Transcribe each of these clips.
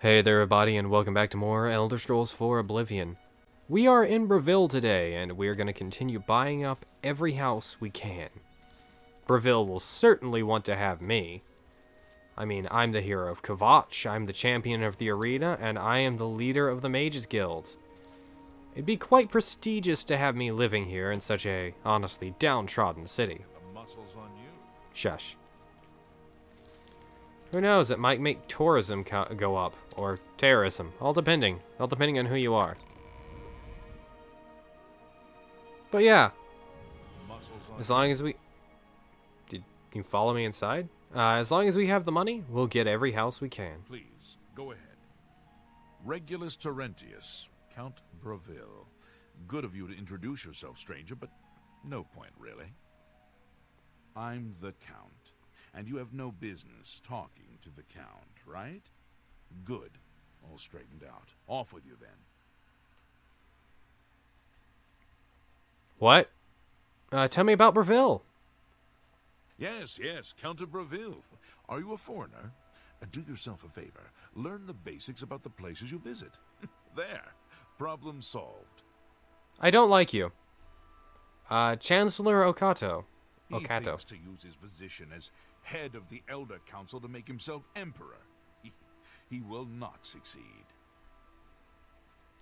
Hey there everybody, and welcome back to more Elder Scrolls 4 Oblivion. We are in Bravil today, and we're going to continue buying up every house we can. Bravil will certainly want to have me. I mean, I'm the hero of Kvatch, I'm the champion of the arena, and I am the leader of the Mages Guild. It'd be quite prestigious to have me living here in such a, honestly, downtrodden city. The muscles on you. Shush. Who knows, it might make tourism go up, or terrorism, all depending on who you are. But yeah, as long as we... Did you follow me inside? As long as we have the money, we'll get every house we can. Please, go ahead. Regulus Terentius, Count Bravil. Good of you to introduce yourself, stranger, but no point, really. I'm the Count, and you have no business talking to the Count, right? Good. All straightened out. Off with you, then. What? Tell me about Bravil. Yes, Count of Bravil. Are you a foreigner? Do yourself a favor. Learn the basics about the places you visit. There. Problem solved. I don't like you. Chancellor Okato. He thinks to use his position as head of the Elder Council to make himself emperor. He will not succeed.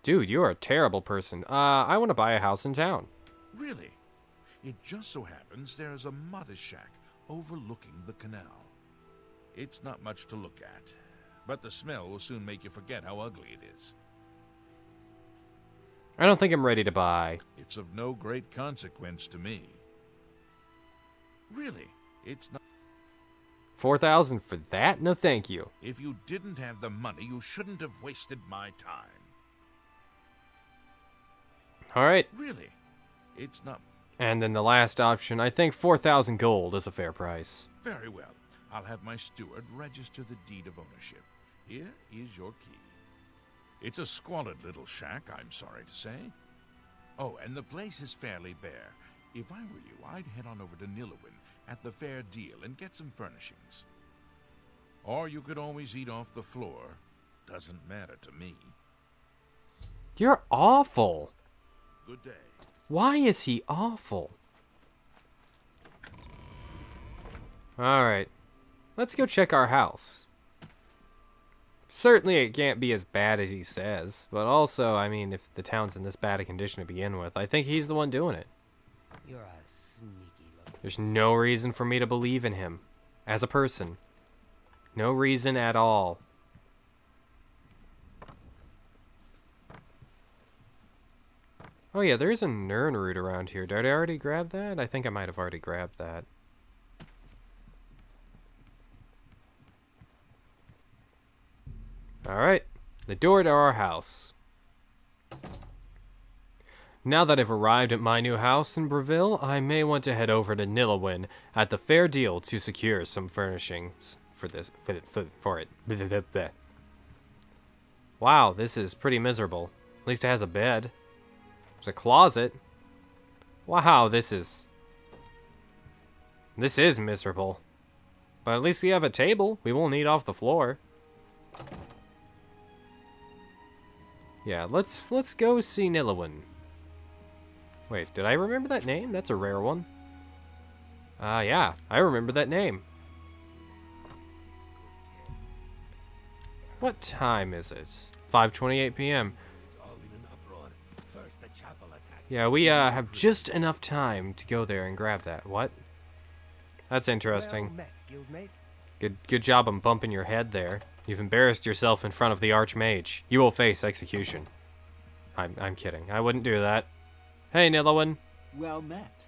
Dude, you're a terrible person. I want to buy a house in town. Really? It just so happens there's a modest shack overlooking the canal. It's not much to look at, but the smell will soon make you forget how ugly it is. I don't think I'm ready to buy. It's of no great consequence to me. Really, it's not. 4,000 for that? No thank you. If you didn't have the money, you shouldn't have wasted my time. Alright. Really, it's not. And then the last option, I think 4,000 gold is a fair price. Very well. I'll have my steward register the deed of ownership. Here is your key. It's a squalid little shack, I'm sorry to say. Oh, and the place is fairly bare. If I were you, I'd head on over to Leyawiin at the fair deal and get some furnishings. Or you could always eat off the floor. Doesn't matter to me. You're awful. Good day. Why is he awful? Alright. Let's go check our house. Certainly it can't be as bad as he says, but also, I mean, if the town's in this bad a condition to begin with, I think he's the one doing it. You're a sneaky little... There's no reason for me to believe in him as a person. No reason at all. Oh yeah, there's a Nern root around here. Did I already grab that? I think I might have already grabbed that. Alright, the door to our house. Now that I've arrived at my new house in Bravil, I may want to head over to Leyawiin at the fair deal to secure some furnishings for it. Wow, this is pretty miserable. At least it has a bed. There's a closet. Wow, this is miserable. But at least we have a table. We won't eat off the floor. Yeah, let's go see Leyawiin. Wait, did I remember that name? That's a rare one. Yeah, I remember that name. What time is it? 5:28 p.m. Yeah, we have just enough time to go there and grab that. What? That's interesting. Good job on bumping your head there. You've embarrassed yourself in front of the Archmage. You will face execution. I'm kidding. I wouldn't do that. Hey, Leyawiin. Well met.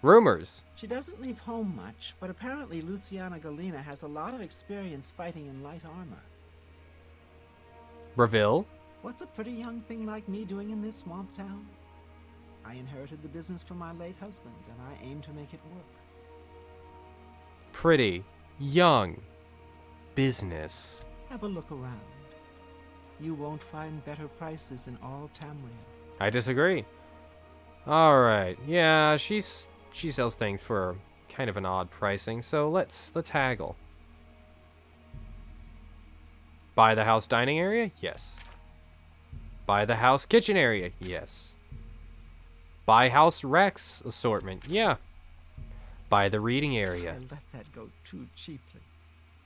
Rumors. She doesn't leave home much, but apparently Luciana Galena has a lot of experience fighting in light armor. Bravil? What's a pretty young thing like me doing in this swamp town? I inherited the business from my late husband, and I aim to make it work. Pretty young business. Have a look around. You won't find better prices in all Tamriel. I disagree. Alright, yeah, she sells things for kind of an odd pricing, so let's haggle. Buy the house dining area? Yes. Buy the house kitchen area? Yes. Buy house Rex assortment? Yeah. Buy the reading area? I let that go too cheaply.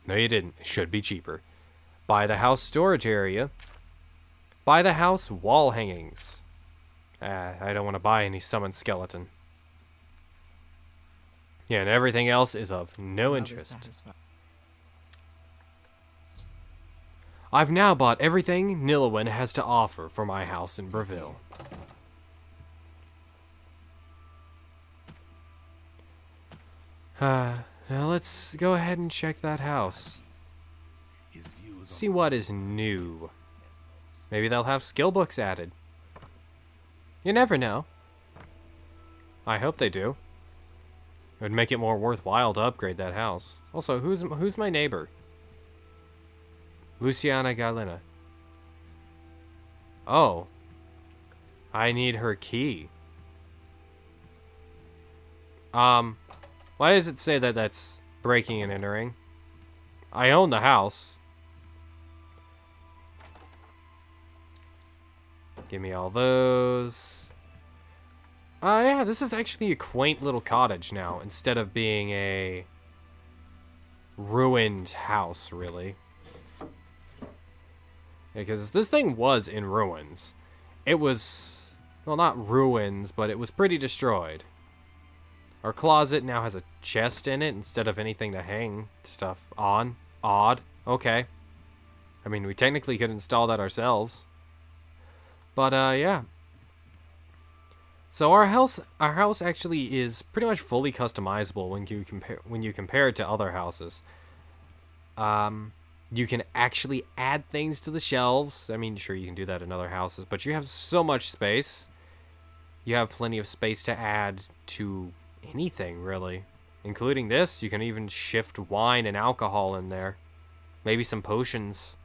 No, you didn't. It should be cheaper. Buy the house storage area? Buy the house wall hangings? I don't want to buy any summoned skeleton. Yeah, and everything else is of no Another interest. satisfi- I've now bought everything Leyawiin has to offer for my house in Bravil. Now let's go ahead and check that house. See what is new. Maybe they'll have skill books added. You never know. I hope they do. It would make it more worthwhile to upgrade that house. Also, who's my neighbor? Luciana Galena. Oh. I need her key. Why does it say that that's breaking and entering? I own the house. Give me all those. Yeah, this is actually a quaint little cottage now, instead of being a ruined house, really. Because this thing was in ruins. It was, well, not ruins, but it was pretty destroyed. Our closet now has a chest in it instead of anything to hang stuff on. Odd. Okay. I mean, we technically could install that ourselves. But, yeah. So our house actually is pretty much fully customizable when you compare it to other houses. You can actually add things to the shelves. I mean, sure, you can do that in other houses, but you have so much space. You have plenty of space to add to anything, really. Including this, you can even shift wine and alcohol in there. Maybe some potions.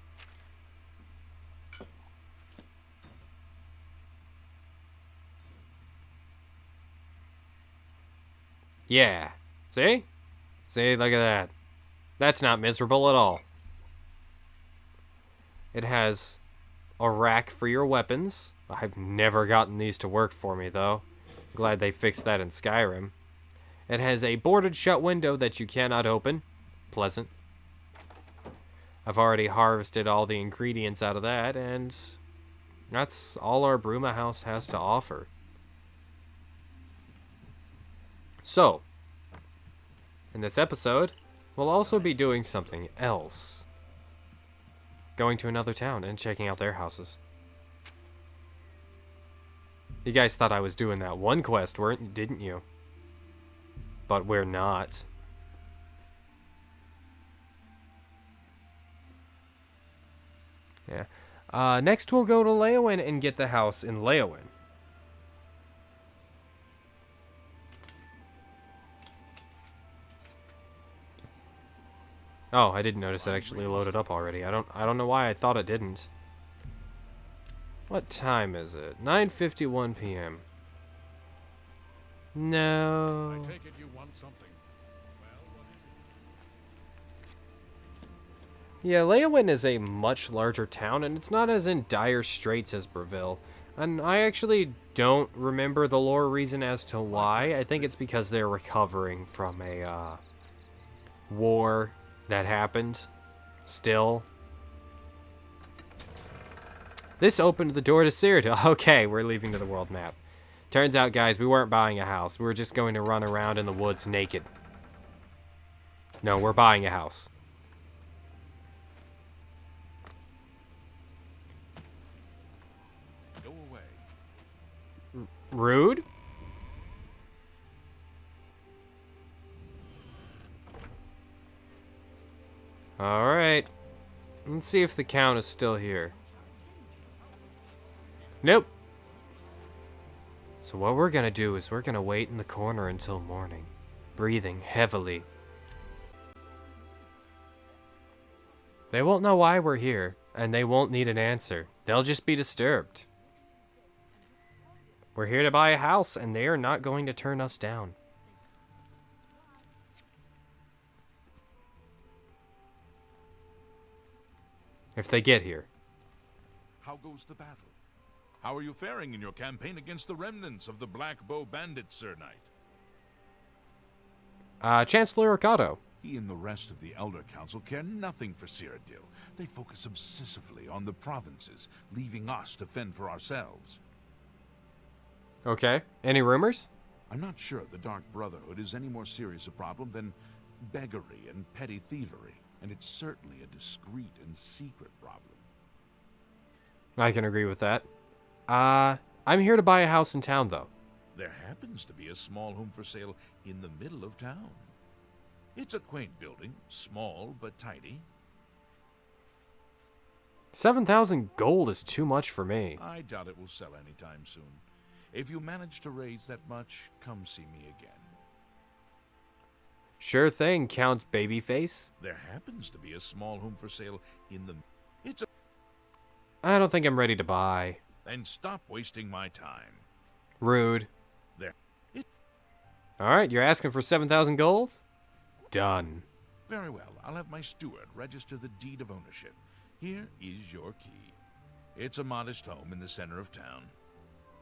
Yeah. See? See, look at that. That's not miserable at all. It has a rack for your weapons. I've never gotten these to work for me, though. Glad they fixed that in Skyrim. It has a boarded shut window that you cannot open. Pleasant. I've already harvested all the ingredients out of that, and that's all our Bruma house has to offer. So, in this episode, we'll also be doing something else. Going to another town and checking out their houses. You guys thought I was doing that one quest, didn't you? But we're not. Yeah. Next we'll go to Leyawiin and get the house in Leyawiin. Oh, I didn't notice it actually loaded up already. I don't know why I thought it didn't. What time is it? 9:51 p.m. No. I take it you want something. Well, what is it? Yeah, Leyawiin is a much larger town, and it's not as in dire straits as Bravil. And I actually don't remember the lore reason as to why. I think it's because they're recovering from a war that happened. Still. This opened the door to Cyrodiil. Okay, we're leaving to the world map. Turns out, guys, we weren't buying a house. We were just going to run around in the woods naked. No, we're buying a house. Go away. Rude? Alright. Let's see if the count is still here. Nope. So what we're gonna do is we're gonna wait in the corner until morning, breathing heavily. They won't know why we're here, and they won't need an answer. They'll just be disturbed. We're here to buy a house, and they are not going to turn us down. if they get here. How goes the battle? How are you faring in your campaign against the remnants of the Black Bow Bandits, Sir Knight? Chancellor Ricardo. He and the rest of the Elder Council care nothing for Cyrodiil. They focus obsessively on the provinces, leaving us to fend for ourselves. Okay. Any rumors? I'm not sure the Dark Brotherhood is any more serious a problem than beggary and petty thievery, and it's certainly a discreet and secret problem. I can agree with that. I'm here to buy a house in town, though. There happens to be a small home for sale in the middle of town. It's a quaint building, small but tidy. 7,000 gold is too much for me. I doubt it will sell anytime soon. If you manage to raise that much, come see me again. Sure thing, Count Babyface. There happens to be a small home for sale in the... It's a... I don't think I'm ready to buy. Then stop wasting my time. Rude. There. Alright, you're asking for 7,000 gold? Done. Very well. I'll have my steward register the deed of ownership. Here is your key. It's a modest home in the center of town.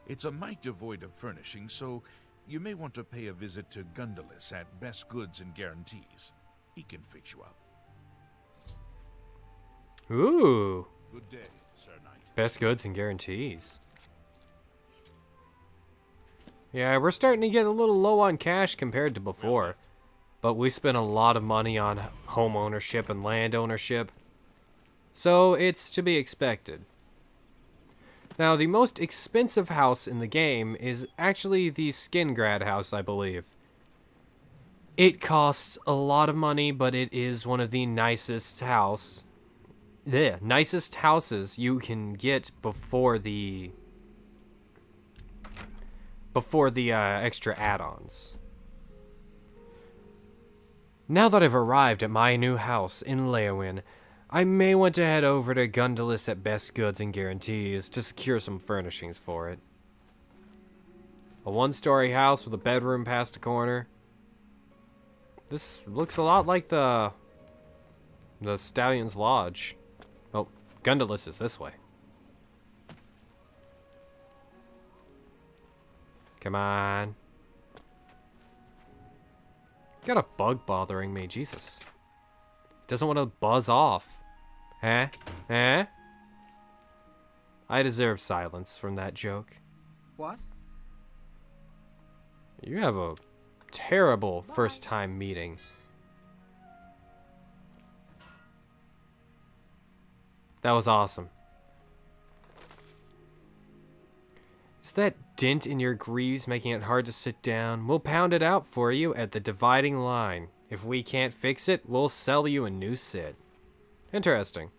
It's a mite devoid of furnishings, so you may want to pay a visit to Gundalis at Best Goods and Guarantees. He can fix you up. Ooh. Good day, Sir Knight. Best goods and guarantees. Yeah, we're starting to get a little low on cash compared to before. But we spent a lot of money on home ownership and land ownership. So it's to be expected. Now, the most expensive house in the game is actually the Skingrad house, I believe. It costs a lot of money, but it is one of the nicest nicest houses you can get before the extra add-ons. Now that I've arrived at my new house in Leyawiin, I may want to head over to Gundalis at Best Goods and Guarantees to secure some furnishings for it. A one-story house with a bedroom past a corner. This looks a lot like the Stallion's Lodge. Oh, Gundalis is this way. Come on. Got a bug bothering me, Jesus. Doesn't want to buzz off. Huh? Huh? I deserve silence from that joke. What? You have a terrible first-time meeting. That was awesome. Is that dent in your greaves making it hard to sit down? We'll pound it out for you at the dividing line. If we can't fix it, we'll sell you a new sit. Interesting.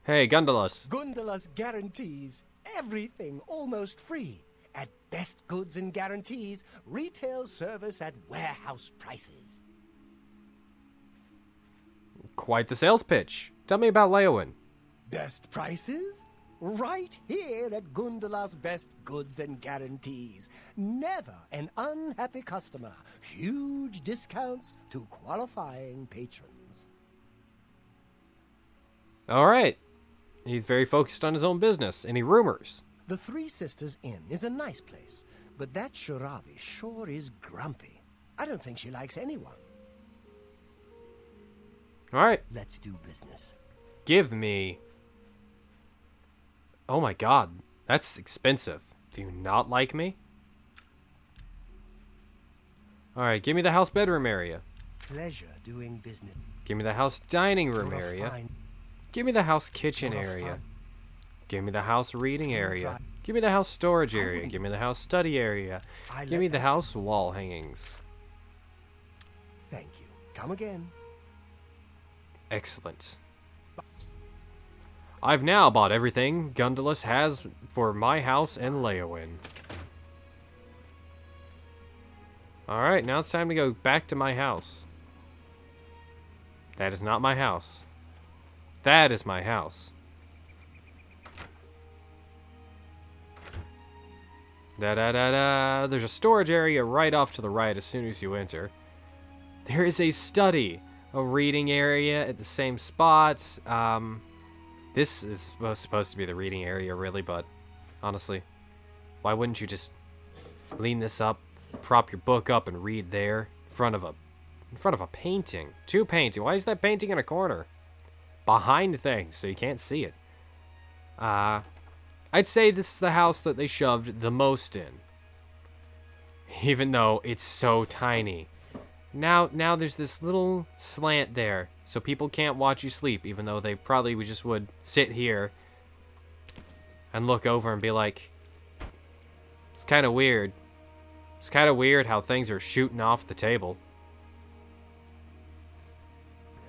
Hey, Gundalis. Gundalis guarantees everything almost free. At Best Goods and Guarantees, retail service at warehouse prices. Quite the sales pitch. Tell me about Leyawiin. Best prices? Right here at Gundalis Best Goods and Guarantees. Never an unhappy customer. Huge discounts to qualifying patrons. Alright. He's very focused on his own business. Any rumors? The Three Sisters Inn is a nice place, but that Shiravi sure is grumpy. I don't think she likes anyone. Alright. Let's do business. Give me... Oh my god. That's expensive. Do you not like me? Alright, give me the house bedroom area. Pleasure doing business. Give me the house dining room You're a area. fine- Give me the house kitchen You're a area. fine- Give me the house reading area. try- Give me the house storage I area. wouldn't- Give me the house study area. I Give let me the that- house wall hangings. Thank you. Come again. Excellent. I've now bought everything Gundalis has for my house in Leyawiin. Alright, now it's time to go back to my house. That is not my house. That is my house. Da-da-da-da. There's a storage area right off to the right as soon as you enter. There is a study, a reading area at the same spots. This is supposed to be the reading area, really, but honestly, why wouldn't you just lean this up, prop your book up, and read there in front of a painting? Two painting. Why is that painting in a corner? Behind things, so you can't see it. I'd say this is the house that they shoved the most in. Even though it's so tiny. Now there's this little slant there, so people can't watch you sleep, even though they probably would sit here and look over and be like, it's kind of weird. It's kind of weird how things are shooting off the table.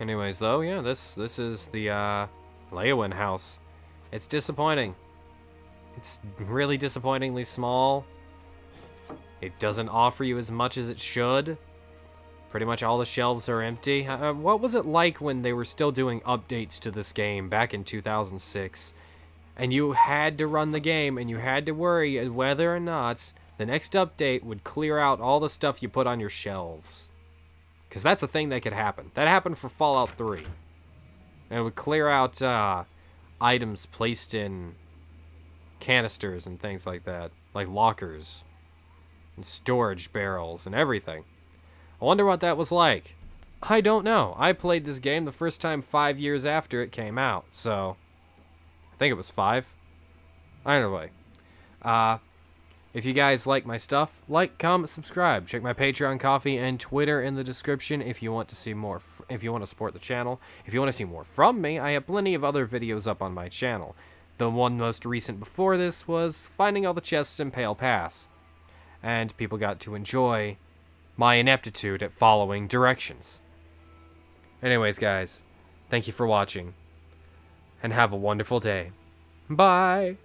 Anyways, though, yeah, this is the Leyawiin House. It's disappointing. It's really disappointingly small. It doesn't offer you as much as it should. Pretty much all the shelves are empty. What was it like when they were still doing updates to this game back in 2006? And you had to run the game and you had to worry whether or not the next update would clear out all the stuff you put on your shelves. Because that's a thing that could happen. That happened for Fallout 3. And it would clear out items placed in canisters and things like that. Like lockers and storage barrels and everything. I wonder what that was like. I don't know. I played this game the first time 5 years after it came out, so I think it was 5. Either way. If you guys like my stuff, like, comment, subscribe. Check my Patreon, Coffee, and Twitter in the description if you want to see more. If you want to support the channel. If you want to see more from me, I have plenty of other videos up on my channel. The one most recent before this was finding all the chests in Pale Pass. And people got to enjoy my ineptitude at following directions. Anyways, guys, thank you for watching. And have a wonderful day. Bye!